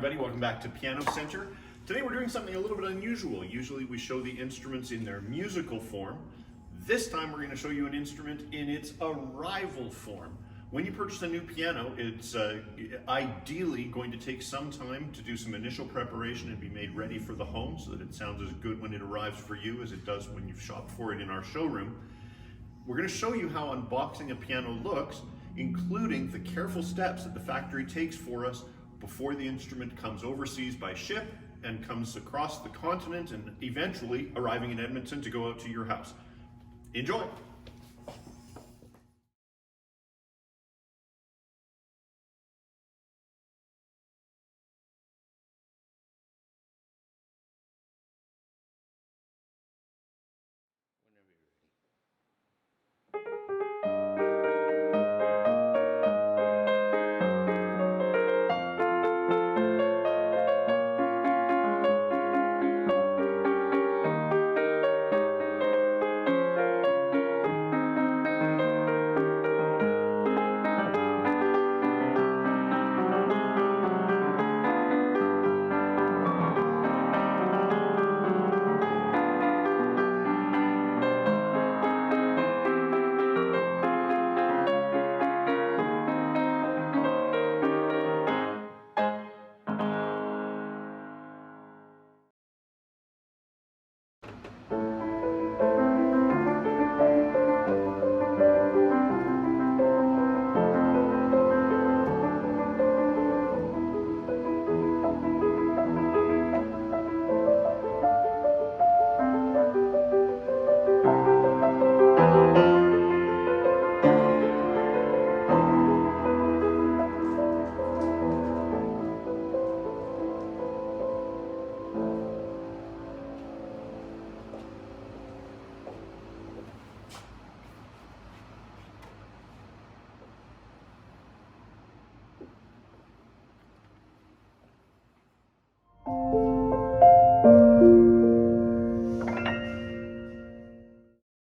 everybody, welcome back to Piano Center. Today we're doing something a little bit unusual. Usually we show the instruments in their musical form. This time we're going to show you an instrument in its arrival form. When you purchase a new piano, it's ideally going to take some time to do some initial preparation and be made ready for the home so that it sounds as good when it arrives for you as it does when you've shopped for it in our showroom. We're going to show you how unboxing a piano looks, including the careful steps that the factory takes for us before the instrument comes overseas by ship and comes across the continent and eventually arriving in Edmonton to go out to your house. Enjoy!